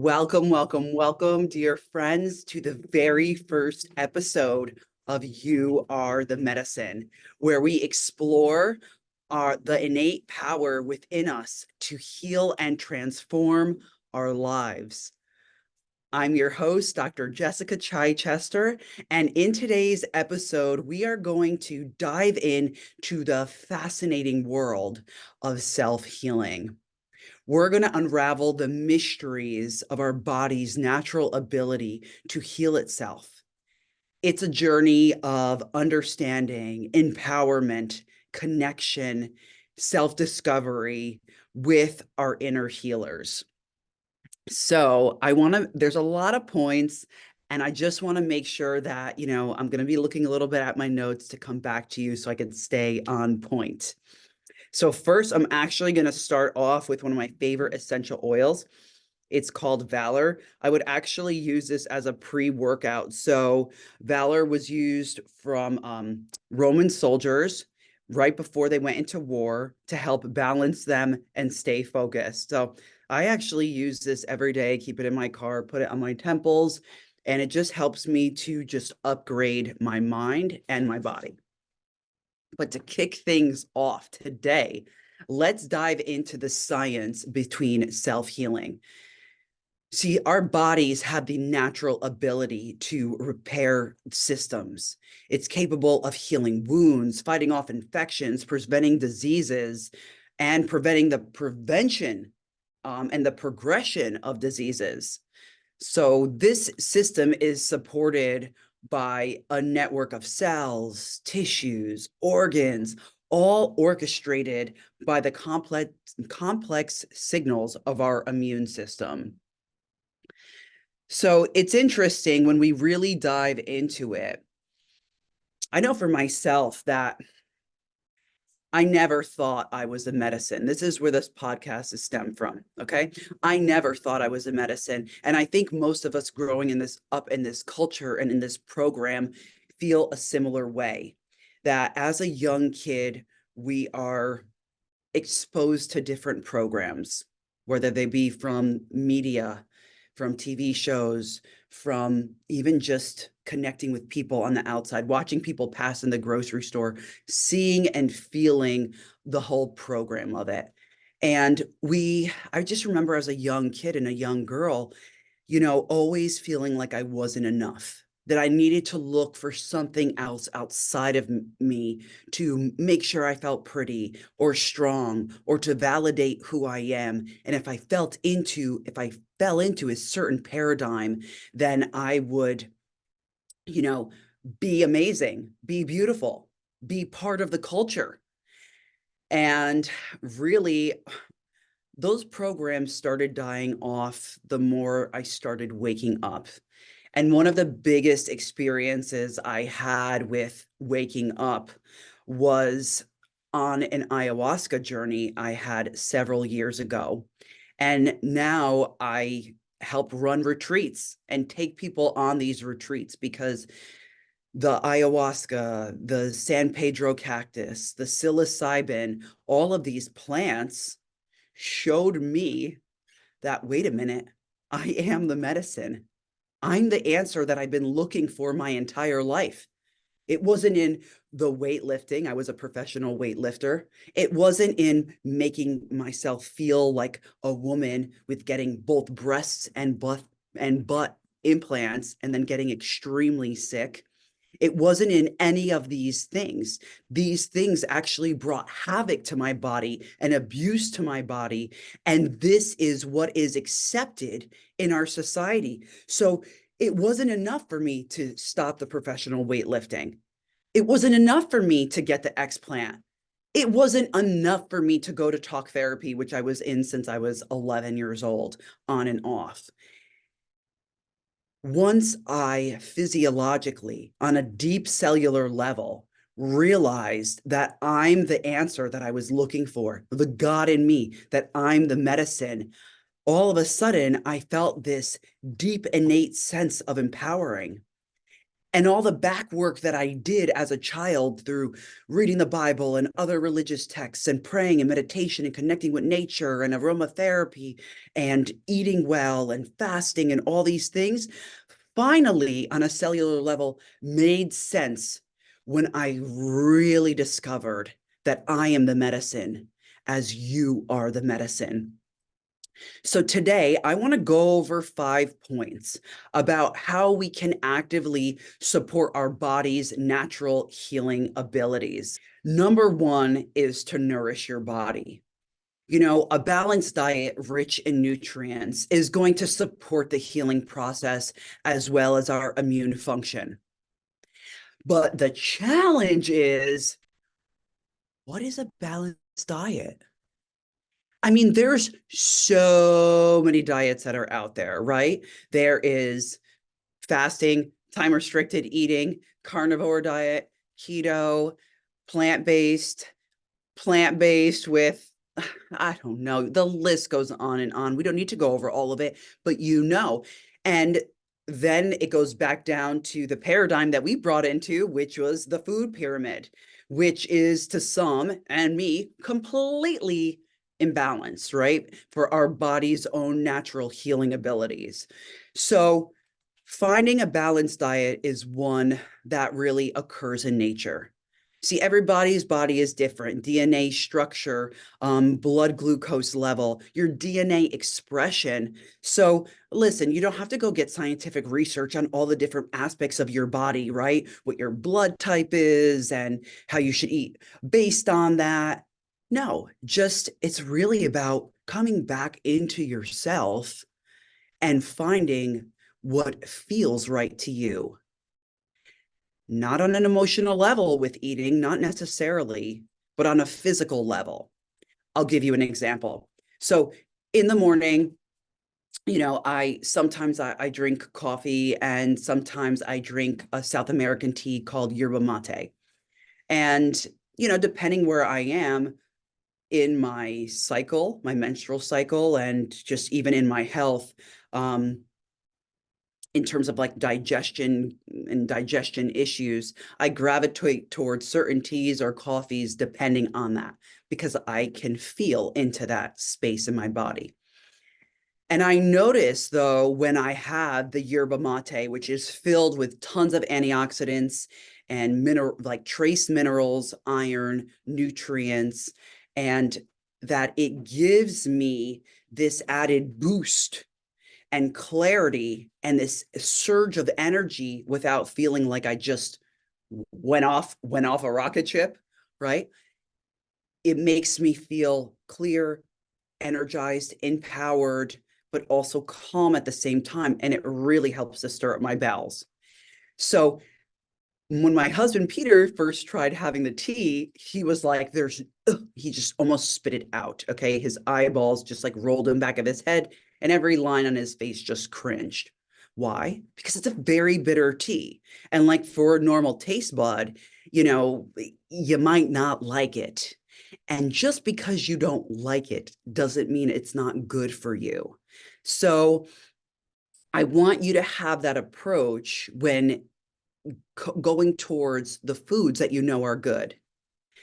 Welcome, welcome, welcome, dear friends, to the very first episode of You Are the Medicine, where we explore the innate power within us to heal and transform our lives. I'm your host, Dr. Jessica Chichester, and in today's episode, we are going to dive into the fascinating world of self-healing. We're going to unravel the mysteries of our body's natural ability to heal itself. It's a journey of understanding, empowerment, connection, self-discovery with our inner healers. So there's a lot of points, and I just want to make sure that, I'm going to be looking a little bit at my notes to come back to you so I can stay on point. So first, I'm actually going to start off with one of my favorite essential oils. It's called Valor. I would actually use this as a pre-workout. So Valor was used from Roman soldiers right before they went into war to help balance them and stay focused. So I actually use this every day, keep it in my car, put it on my temples, and it just helps me to just upgrade my mind and my body. But to kick things off today, let's dive into the science between self-healing. See, our bodies have the natural ability to repair systems. It's capable of healing wounds, fighting off infections, preventing diseases, and preventing the prevention and the progression of diseases. So this system is supported by a network of cells, tissues, organs, all orchestrated by the complex signals of our immune system. So it's interesting when we really dive into it. I know for myself that I never thought I was a medicine. This is where this podcast is stemmed from. Okay. I never thought I was a medicine. And I think most of us growing up in this culture and in this program feel a similar way, that as a young kid, we are exposed to different programs, whether they be from media, from TV shows, from even just connecting with people on the outside, watching people pass in the grocery store, seeing and feeling the whole program of it. And I just remember as a young kid and a young girl, always feeling like I wasn't enough, that I needed to look for something else outside of me to make sure I felt pretty or strong or to validate who I am. And if I fell into a certain paradigm, then I would, be amazing, be beautiful, be part of the culture. And really, those programs started dying off the more I started waking up. And one of the biggest experiences I had with waking up was on an ayahuasca journey I had several years ago. And now I help run retreats and take people on these retreats because the ayahuasca, the San Pedro cactus, the psilocybin, all of these plants showed me that, wait a minute, I am the medicine. I'm the answer that I've been looking for my entire life. It wasn't in the weightlifting. I was a professional weightlifter. It wasn't in making myself feel like a woman with getting both breasts and butt implants and then getting extremely sick. It wasn't in any of these things. These things actually brought havoc to my body and abuse to my body. And this is what is accepted in our society. So it wasn't enough for me to stop the professional weightlifting. It wasn't enough for me to get the explant. It wasn't enough for me to go to talk therapy, which I was in since I was 11 years old, on and off. Once I physiologically, on a deep cellular level, realized that I'm the answer that I was looking for, the God in me, that I'm the medicine, all of a sudden I felt this deep innate sense of empowering. And all the back work that I did as a child through reading the Bible and other religious texts and praying and meditation and connecting with nature and aromatherapy and eating well and fasting and all these things, finally, on a cellular level, made sense when I really discovered that I am the medicine as you are the medicine. So today, I want to go over 5 points about how we can actively support our body's natural healing abilities. Number one is to nourish your body. You know, a balanced diet rich in nutrients is going to support the healing process as well as our immune function. But the challenge is, what is a balanced diet? I mean, there's so many diets that are out there, right? There is fasting, time restricted eating, carnivore diet, keto, plant-based, plant-based with, I don't know, the list goes on and on. We don't need to go over all of it, but you know. And then it goes back down to the paradigm that we brought into, which was the food pyramid, which is to some and me completely imbalanced, right? For our body's own natural healing abilities. So finding a balanced diet is one that really occurs in nature. See, everybody's body is different. DNA structure, blood glucose level, your DNA expression. So listen, you don't have to go get scientific research on all the different aspects of your body, right? What your blood type is and how you should eat based on that. No, just it's really about coming back into yourself and finding what feels right to you. Not on an emotional level with eating, not necessarily, but on a physical level. I'll give you an example. So in the morning, you know, I drink coffee and sometimes I drink a South American tea called yerba mate. And, you know, depending where I am in my cycle, my menstrual cycle, and just even in my health, in terms of like digestion and digestion issues, I gravitate towards certain teas or coffees depending on that, because I can feel into that space in my body. And I notice though, when I have the yerba mate, which is filled with tons of antioxidants and like trace minerals, iron, nutrients, and that it gives me this added boost and clarity and this surge of energy without feeling like I just went off a rocket ship, right? It makes me feel clear, energized, empowered, but also calm at the same time. And it really helps to stir up my bowels. So when my husband Peter first tried having the tea, he was like, he just almost spit it out. Okay. His eyeballs just like rolled in back of his head and every line on his face just cringed. Why? Because it's a very bitter tea. And like for a normal taste bud, you know, you might not like it. And just because you don't like it doesn't mean it's not good for you. So I want you to have that approach when going towards the foods that you know are good.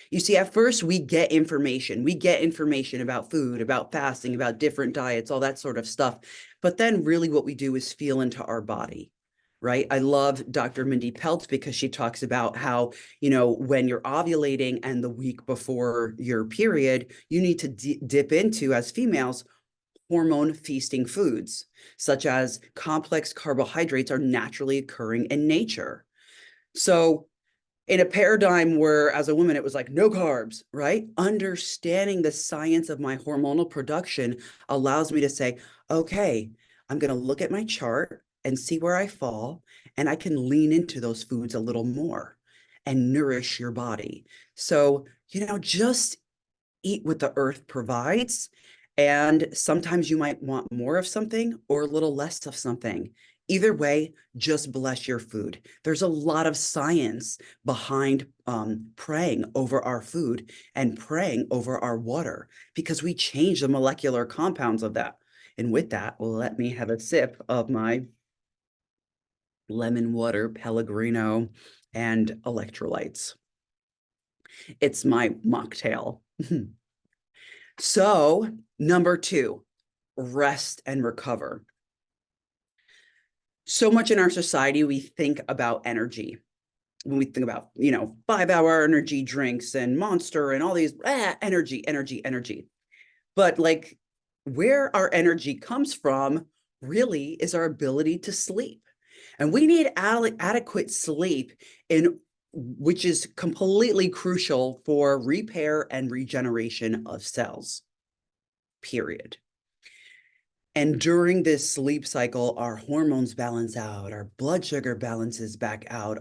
You see, at first we get information. We get information about food, about fasting, about different diets, all that sort of stuff. But then really what we do is feel into our body, right? I love Dr. Mindy Peltz because she talks about how, you know, when you're ovulating and the week before your period, you need to dip into, as females, hormone feasting foods, such as complex carbohydrates are naturally occurring in nature. So in a paradigm where as a woman, it was like no carbs, right? Understanding the science of my hormonal production allows me to say, okay, I'm going to look at my chart and see where I fall, and I can lean into those foods a little more and nourish your body. So, you know, just eat what the earth provides. And sometimes you might want more of something or a little less of something. Either way, just bless your food. There's a lot of science behind praying over our food and praying over our water, because we change the molecular compounds of that. And with that, let me have a sip of my lemon water, Pellegrino, and electrolytes. It's my mocktail. So, number 2, rest and recover. So much in our society, we think about energy. When we think about, 5-hour energy drinks and Monster and all these energy, energy, energy. But like where our energy comes from really is our ability to sleep. And we need adequate sleep in which is completely crucial for repair and regeneration of cells, period. And during this sleep cycle, our hormones balance out, our blood sugar balances back out,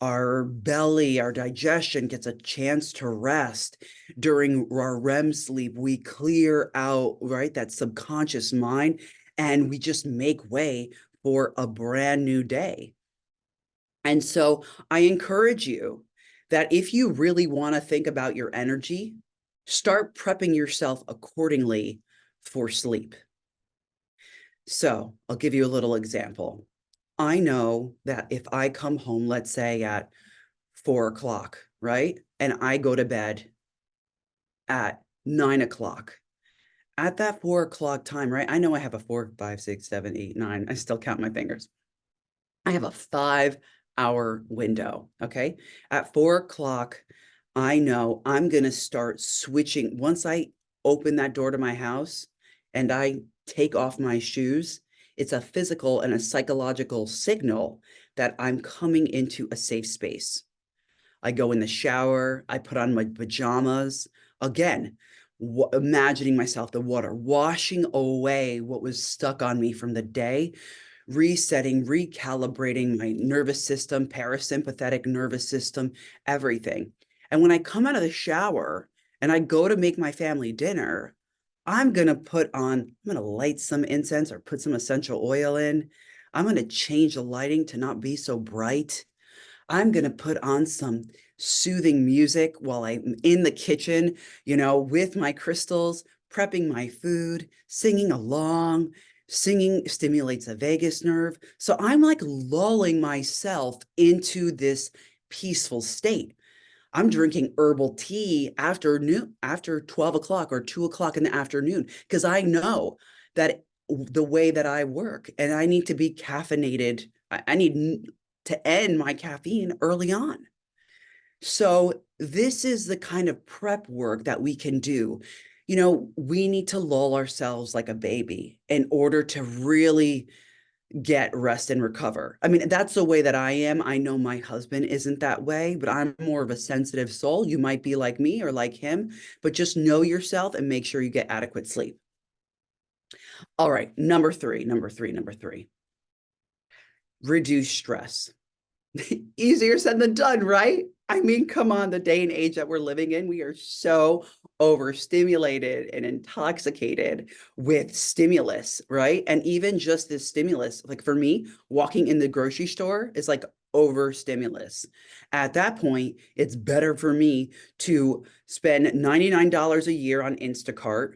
our belly, our digestion gets a chance to rest. During our REM sleep, we clear out, right, that subconscious mind, and we just make way for a brand new day. And so I encourage you that if you really want to think about your energy, start prepping yourself accordingly for sleep. So I'll give you a little example. I know that if I come home, let's say at 4 o'clock, right? And I go to bed at 9 o'clock. At that 4 o'clock time, right? I know I have a 4, 5, 6, 7, 8, 9. I still count my fingers. I have a 5-hour window. Okay. At 4 o'clock, I know I'm going to start switching. Once I open that door to my house and I take off my shoes, it's a physical and a psychological signal that I'm coming into a safe space. I go in the shower, I put on my pajamas. Again, imagining myself, the water washing away what was stuck on me from the day, resetting, recalibrating my nervous system, parasympathetic nervous system, everything. And when I come out of the shower and I go to make my family dinner, I'm going to light some incense or put some essential oil in. I'm going to change the lighting to not be so bright. I'm going to put on some soothing music while I'm in the kitchen, with my crystals, prepping my food, singing along. Singing stimulates the vagus nerve. So I'm like lulling myself into this peaceful state. I'm drinking herbal tea after 12 o'clock or 2 o'clock in the afternoon, because I know that the way that I work and I need to be caffeinated. I need to end my caffeine early on. So this is the kind of prep work that we can do. We need to lull ourselves like a baby in order to really get rest and recover. I mean, that's the way that I am. I know my husband isn't that way, but I'm more of a sensitive soul. You might be like me or like him, but just know yourself and make sure you get adequate sleep. All right, number three. Reduce stress. Easier said than done, right? I mean, come on, the day and age that we're living in, we are so overstimulated and intoxicated with stimulus, right? And even just this stimulus, like for me, walking in the grocery store is like overstimulus. At that point, it's better for me to spend $99 a year on Instacart.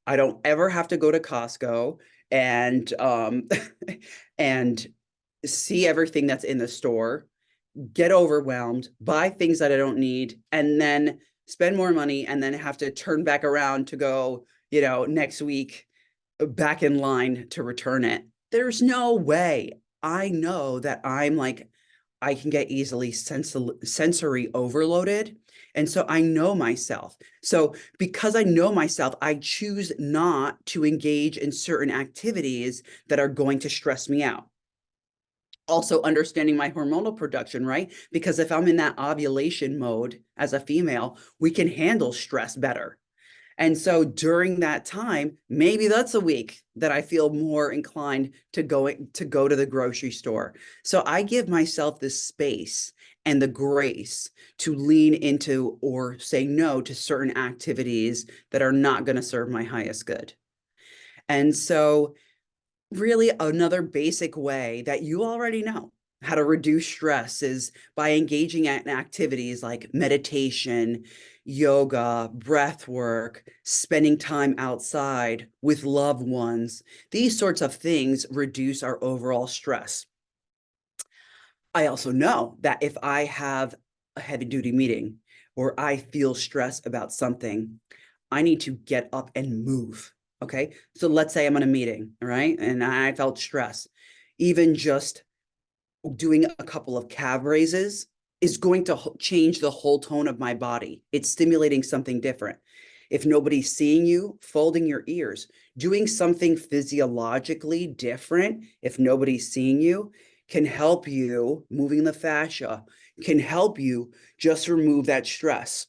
I don't ever have to go to Costco and and see everything that's in the store, get overwhelmed, buy things that I don't need, and then spend more money and then have to turn back around to go, next week back in line to return it. There's no way. I know that I can get easily sensory overloaded. And so I know myself. So because I know myself, I choose not to engage in certain activities that are going to stress me out. Also understanding my hormonal production, right? Because if I'm in that ovulation mode as a female, we can handle stress better. And so during that time, maybe that's a week that I feel more inclined to go to the grocery store. So I give myself the space and the grace to lean into or say no to certain activities that are not going to serve my highest good. And so really another basic way that you already know how to reduce stress is by engaging in activities like meditation, yoga, breath work, spending time outside with loved ones. These sorts of things reduce our overall stress. I also know that if I have a heavy duty meeting or I feel stress about something, I need to get up and move. Okay. So let's say I'm in a meeting, all right, and I felt stress. Even just doing a couple of calf raises is going to change the whole tone of my body. It's stimulating something different. If nobody's seeing you, folding your ears, doing something physiologically different, if nobody's seeing you, can help you, moving the fascia, can help you just remove that stress.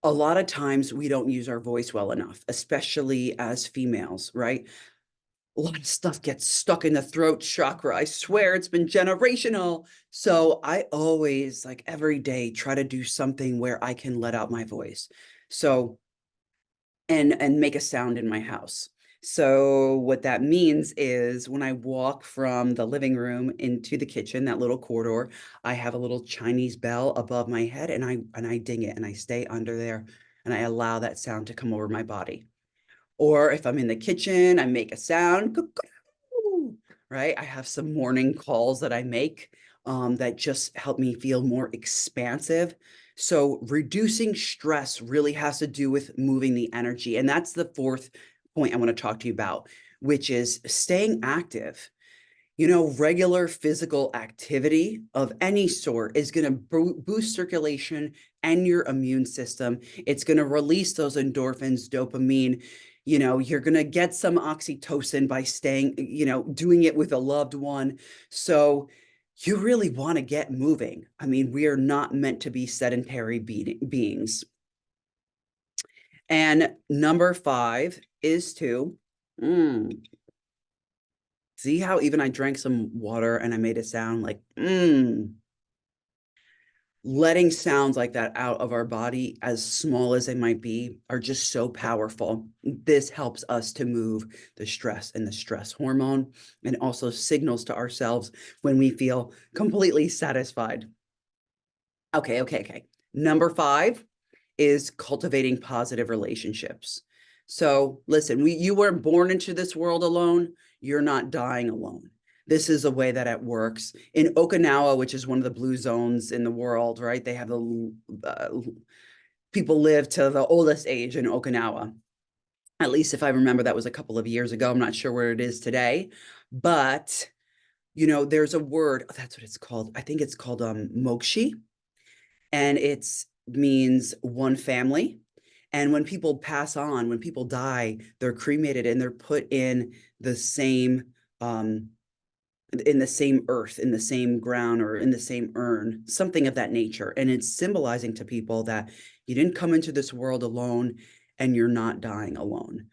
A lot of times we don't use our voice well enough, especially as females, right? A lot of stuff gets stuck in the throat chakra. I swear it's been generational. So I always, like every day, try to do something where I can let out my voice. So, and make a sound in my house. So what that means is when I walk from the living room into the kitchen, that little corridor, I have a little Chinese bell above my head and I ding it and I stay under there and I allow that sound to come over my body. Or if I'm in the kitchen, I make a sound, right? I have some morning calls that I make that just help me feel more expansive. So reducing stress really has to do with moving the energy. And that's the fourth point I want to talk to you about, which is staying active. You know, regular physical activity of any sort is going to boost circulation and your immune system. It's going to release those endorphins, dopamine. You know, you're going to get some oxytocin by staying, you know, doing it with a loved one. So you really want to get moving. I mean, we are not meant to be sedentary beings. And number 5 is to see how even I drank some water and I made a sound like, letting sounds like that out of our body, as small as they might be, are just so powerful. This helps us to move the stress and the stress hormone and also signals to ourselves when we feel completely satisfied. Okay. Number 5 is cultivating positive relationships. So listen, you weren't born into this world alone. You're not dying alone. This is a way that it works. In Okinawa, which is one of the blue zones in the world, right? They have people live to the oldest age in Okinawa. At least if I remember, that was a couple of years ago. I'm not sure where it is today, but you know, there's a word, that's what it's called. I think it's called mokshi, and it means one family. And when people pass on, when people die, they're cremated and they're put in the same earth, in the same ground, or in the same urn, something of that nature. And it's symbolizing to people that you didn't come into this world alone and you're not dying alone.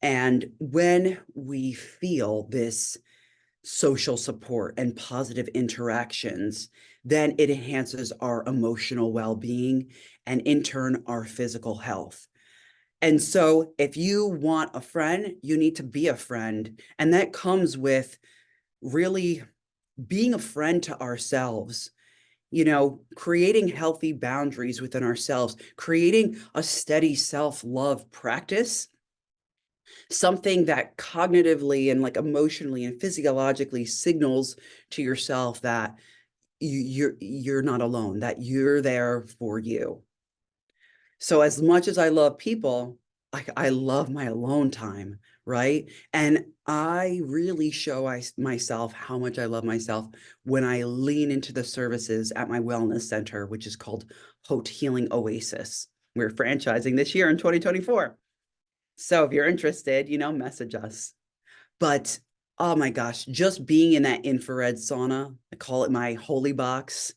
And when we feel this social support and positive interactions, then it enhances our emotional well-being and in turn, our physical health. And so if you want a friend, you need to be a friend. And that comes with really being a friend to ourselves, you know, creating healthy boundaries within ourselves, creating a steady self-love practice, something that cognitively and like emotionally and physiologically signals to yourself that you're not alone, that you're there for you. So as much as I love people, I love my alone time, right? And I really show myself how much I love myself when I lean into the services at my wellness center, which is called Haute Healing Oasis. We're franchising this year in 2024. So if you're interested, you know, message us. But oh my gosh, just being in that infrared sauna, I call it my holy box,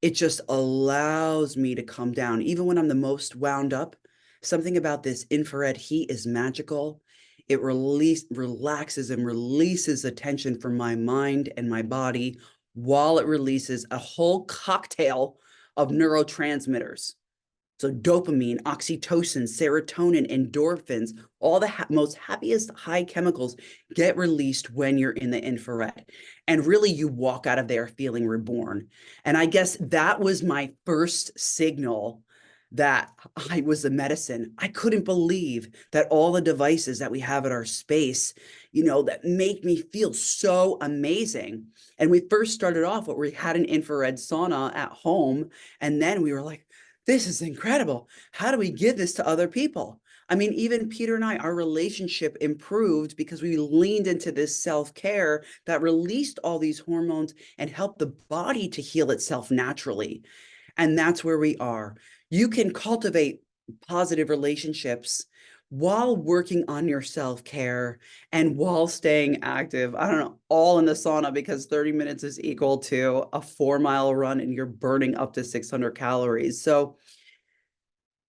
it just allows me to come down. Even when I'm the most wound up, something about this infrared heat is magical. It relaxes and releases the tension from my mind and my body while it releases a whole cocktail of neurotransmitters. So dopamine, oxytocin, serotonin, endorphins, all the most happiest high chemicals get released when you're in the infrared. And really you walk out of there feeling reborn. And I guess that was my first signal that I was a medicine. I couldn't believe that all the devices that we have at our space, that make me feel so amazing. And we first started off where we had an infrared sauna at home. And then we were like, this is incredible. How do we give this to other people? I mean, even Peter and I, our relationship improved because we leaned into this self-care that released all these hormones and helped the body to heal itself naturally. And that's where we are. You can cultivate positive relationships while working on your self-care and while staying active. I don't know, all in the sauna, because 30 minutes is equal to a 4-mile run and you're burning up to 600 calories. So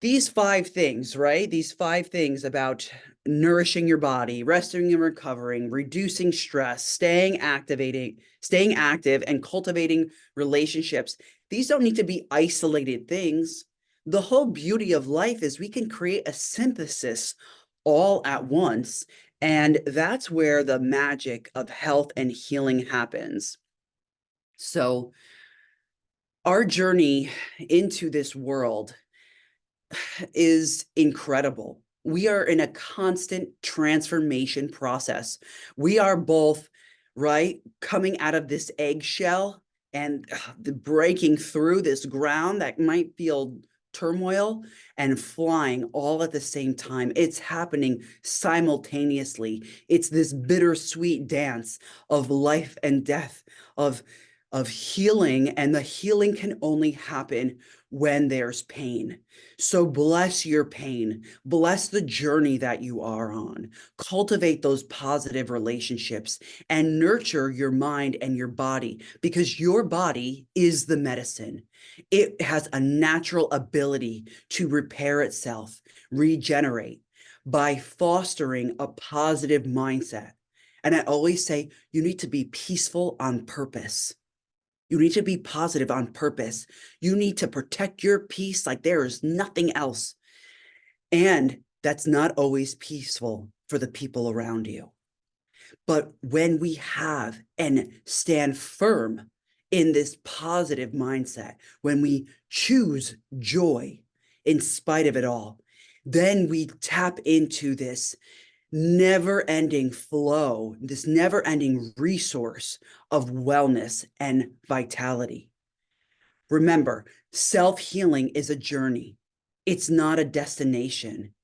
these 5 things, right? These 5 things about nourishing your body, resting and recovering, reducing stress, staying active, and cultivating relationships. These don't need to be isolated things. The whole beauty of life is we can create a synthesis all at once. And that's where the magic of health and healing happens. So our journey into this world is incredible. We are in a constant transformation process. We are both, right, coming out of this eggshell and the breaking through this ground that might feel turmoil and flying all at the same time. It's happening simultaneously. It's this bittersweet dance of life and death, of healing, and the healing can only happen when there's pain. So bless your pain, bless the journey that you are on, cultivate those positive relationships and nurture your mind and your body, because your body is the medicine. It has a natural ability to repair itself, regenerate by fostering a positive mindset. And I always say, you need to be peaceful on purpose. You need to be positive on purpose. You need to protect your peace like there is nothing else. And that's not always peaceful for the people around you. But when we have and stand firm in this positive mindset, when we choose joy in spite of it all, then we tap into this never-ending flow, this never-ending resource of wellness and vitality. Remember, self-healing is a journey. It's not a destination.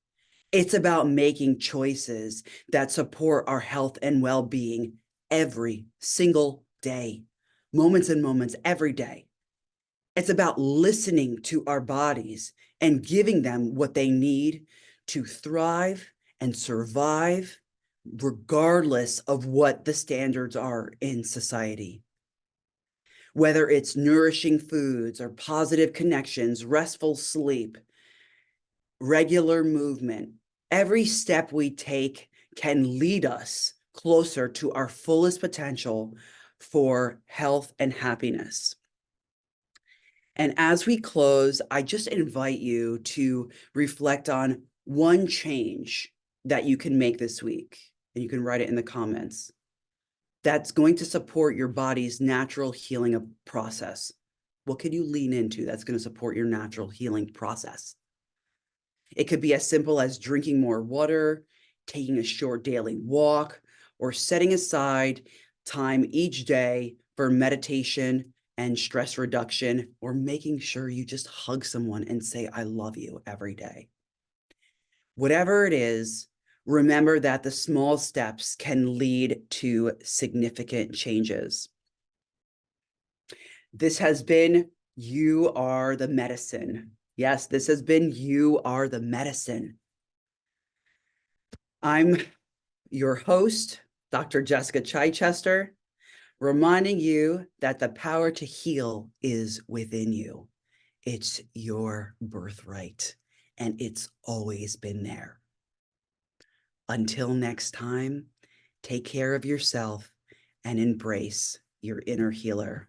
It's about making choices that support our health and well-being every single day, moments and moments, every day. It's about listening to our bodies and giving them what they need to thrive and survive, regardless of what the standards are in society. Whether it's nourishing foods or positive connections, restful sleep, regular movement, every step we take can lead us closer to our fullest potential for health and happiness. And as we close, I just invite you to reflect on one change that you can make this week, and you can write it in the comments, that's going to support your body's natural healing process. What can you lean into that's going to support your natural healing process? It could be as simple as drinking more water, taking a short daily walk, or setting aside time each day for meditation and stress reduction, or making sure you just hug someone and say, I love you every day. Whatever it is, remember that the small steps can lead to significant changes. This has been You Are the Medicine. Yes, this has been You Are the Medicine. I'm your host, Dr. Jessica Chichester, reminding you that the power to heal is within you. It's your birthright, and it's always been there. Until next time, take care of yourself and embrace your inner healer.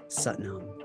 Satnam.